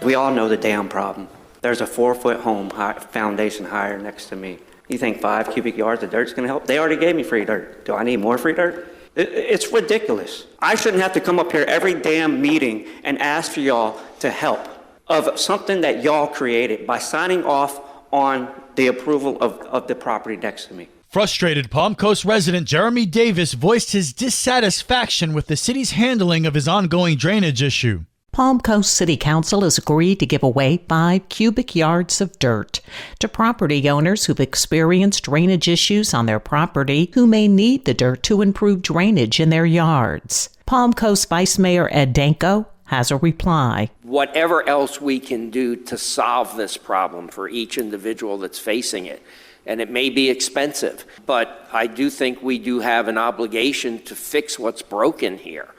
We all know the dam problem. There's a 4-foot home foundation higher next to me. You think 5 cubic yards of dirt's gonna help? They already gave me free dirt. Do I need more free dirt? It's ridiculous. I shouldn't have to come up here every damn meeting and ask for y'all to help of something that y'all created by signing off on the approval of the property next to me. Frustrated Palm Coast resident Jeremy Davis voiced his dissatisfaction with the city's handling of his ongoing drainage issue. Palm Coast City Council has agreed to give away 5 cubic yards of dirt to property owners who've experienced drainage issues on their property who may need the dirt to improve drainage in their yards. Palm Coast Vice Mayor Ed Danko has a reply. Whatever else we can do to solve this problem for each individual that's facing it, and it may be expensive, but I do think we do have an obligation to fix what's broken here,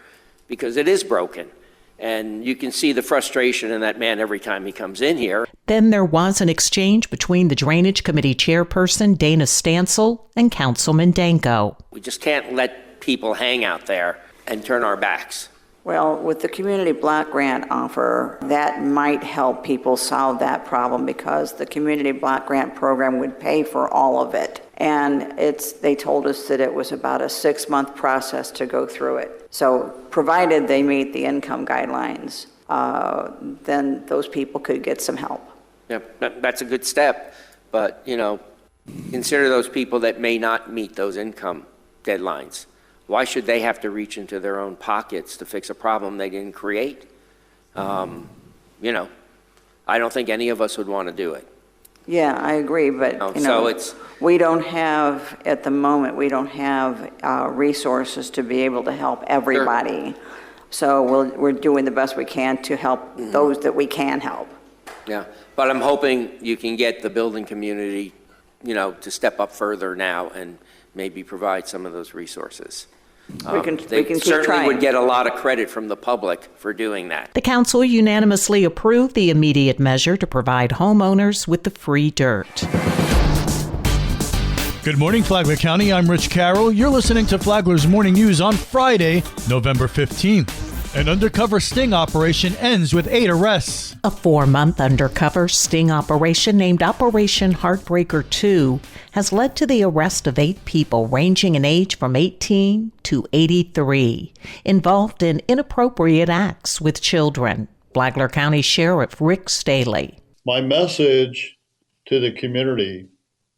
because it is broken. And you can see the frustration in that man every time he comes in here. Then there was an exchange between the Drainage Committee chairperson, Dana Stansel, and Councilman Danko. We just can't let people hang out there and turn our backs. Well, with the community block grant offer, that might help people solve that problem because the community block grant program would pay for all of it. And they told us that it was about a 6-month process to go through it. So provided they meet the income guidelines, then those people could get some help. Yeah, that's a good step. But, consider those people that may not meet those income deadlines. Why should they have to reach into their own pockets to fix a problem they didn't create? I don't think any of us would want to do it. Yeah, I agree, but we don't have, at the moment, resources to be able to help everybody. Sure. So we're doing the best we can to help those that we can help. Yeah, but I'm hoping you can get the building community, to step up further now and maybe provide some of those resources. We can keep certainly trying. Would get a lot of credit from the public for doing that. The council unanimously approved the immediate measure to provide homeowners with the free dirt. Good morning, Flagler County. I'm Rich Carroll. You're listening to Flagler's Morning News on Friday, November 15th. An undercover sting operation ends with 8 arrests. A 4-month undercover sting operation named Operation Heartbreaker 2 has led to the arrest of 8 people ranging in age from 18 to 83, involved in inappropriate acts with children. Flagler County Sheriff Rick Staley. My message to the community,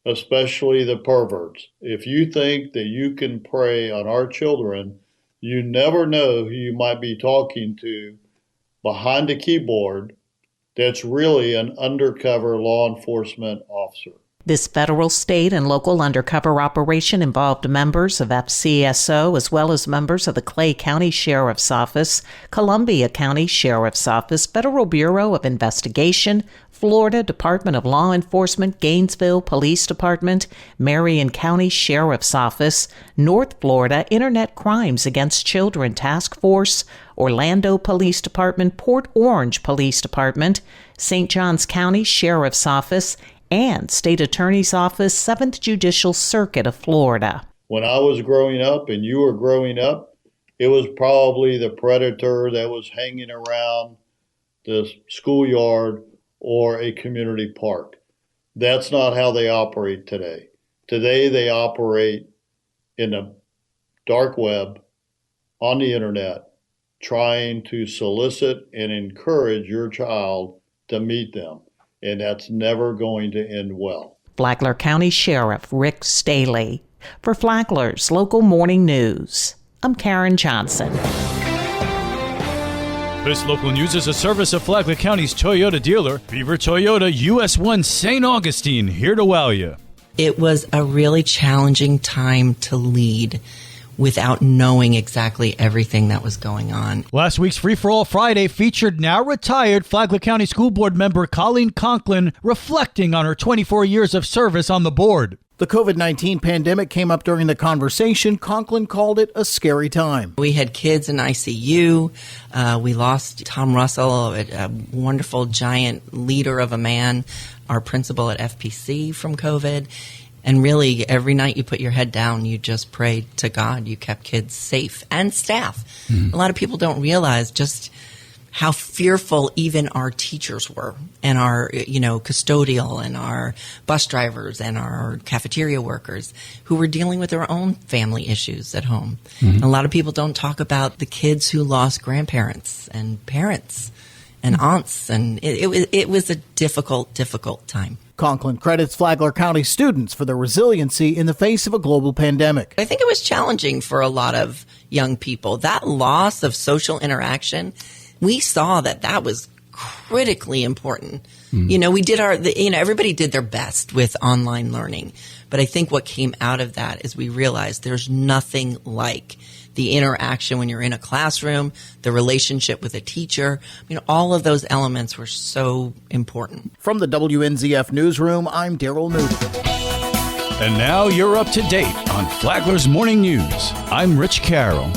especially the perverts, if you think that you can prey on our children, you never know who you might be talking to behind a keyboard that's really an undercover law enforcement officer. This federal, state, and local undercover operation involved members of FCSO as well as members of the Clay County Sheriff's Office, Columbia County Sheriff's Office, Federal Bureau of Investigation, Florida Department of Law Enforcement, Gainesville Police Department, Marion County Sheriff's Office, North Florida Internet Crimes Against Children Task Force, Orlando Police Department, Port Orange Police Department, St. Johns County Sheriff's Office, and State Attorney's Office, 7th Judicial Circuit of Florida. When I was growing up and you were growing up, it was probably the predator that was hanging around the schoolyard or a community park. That's not how they operate today. Today they operate in the dark web, on the internet, trying to solicit and encourage your child to meet them. And that's never going to end well. Flagler County Sheriff Rick Staley. For Flagler's Local Morning News, I'm Karen Johnson. This local news is a service of Flagler County's Toyota dealer, Beaver Toyota US 1 St. Augustine, here to wow you. It was a really challenging time to lead without knowing exactly everything that was going on. Last week's Free for All Friday featured now retired Flagler County School Board member Colleen Conklin reflecting on her 24 years of service on the board. The COVID-19 pandemic came up during the conversation. Conklin called it a scary time. We had kids in ICU. We lost Tom Russell, a wonderful giant leader of a man, our principal at FPC from COVID. And really, every night you put your head down, you just prayed to God. You kept kids safe and staff. A lot of people don't realize just how fearful even our teachers were, and our, custodial, and our bus drivers, and our cafeteria workers who were dealing with their own family issues at home. Mm-hmm. A lot of people don't talk about the kids who lost grandparents and parents and aunts, and it was a difficult time. Conklin credits Flagler County students for their resiliency in the face of a global pandemic. I think it was challenging for a lot of young people. That loss of social interaction, we saw that was critically important. Mm. We did everybody did their best with online learning. But I think what came out of that is we realized there's nothing like the interaction when you're in a classroom, the relationship with a teacher. All of those elements were so important. From the WNZF Newsroom, I'm Daryl Newton. And now you're up to date on Flagler's Morning News. I'm Rich Carroll.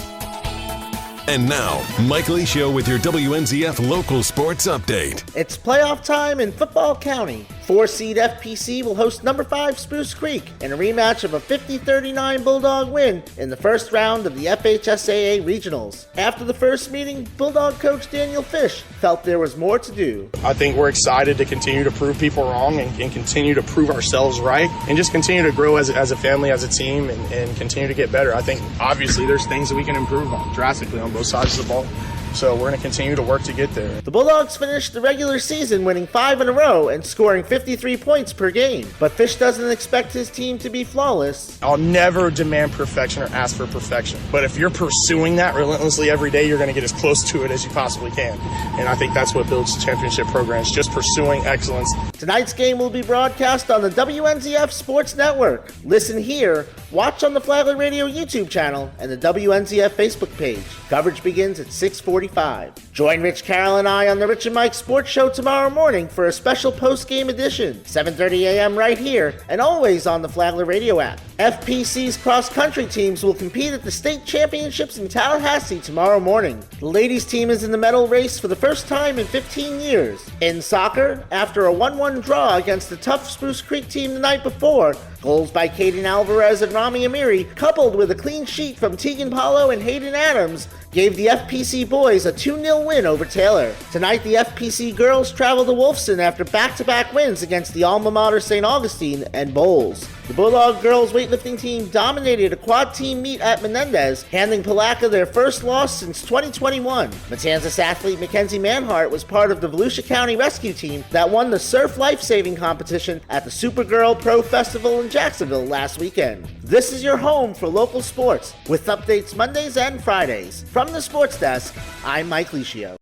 And now, Mike Licio with your WNZF local sports update. It's playoff time in Football County. 4-seed FPC will host number 5 Spruce Creek in a rematch of a 50-39 Bulldog win in the first round of the FHSAA Regionals. After the first meeting, Bulldog coach Daniel Fish felt there was more to do. I think we're excited to continue to prove people wrong and continue to prove ourselves right and just continue to grow as a family, as a team, and continue to get better. I think obviously there's things that we can improve on drastically on both sides of the ball. So we're going to continue to work to get there. The Bulldogs finished the regular season winning 5 in a row and scoring 53 points per game. But Fish doesn't expect his team to be flawless. I'll never demand perfection or ask for perfection. But if you're pursuing that relentlessly every day, you're going to get as close to it as you possibly can. And I think that's what builds championship programs, just pursuing excellence. Tonight's game will be broadcast on the WNZF Sports Network. Listen here, watch on the Flagler Radio YouTube channel and the WNZF Facebook page. Coverage begins at 6:45. Join Rich Carroll and I on the Rich and Mike Sports Show tomorrow morning for a special post-game edition, 7:30 a.m. right here, and always on the Flagler Radio app. FPC's cross-country teams will compete at the state championships in Tallahassee tomorrow morning. The ladies' team is in the medal race for the first time in 15 years. In soccer, after a 1-1 draw against the tough Spruce Creek team the night before, goals by Kaden Alvarez and Rami Amiri, coupled with a clean sheet from Tegan Paulo and Hayden Adams, gave the FPC boys a 2-0 win over Taylor. Tonight, the FPC girls travel to Wolfson after back-to-back wins against the alma mater St. Augustine and Bowles. The Bulldog girls weightlifting team dominated a quad team meet at Menendez, handing Palaca their first loss since 2021. Matanzas athlete Mackenzie Manhart was part of the Volusia County rescue team that won the Surf Life-Saving competition at the Supergirl Pro Festival in Jacksonville last weekend. This is your home for local sports, with updates Mondays and Fridays. From the Sports Desk, I'm Mike Licio.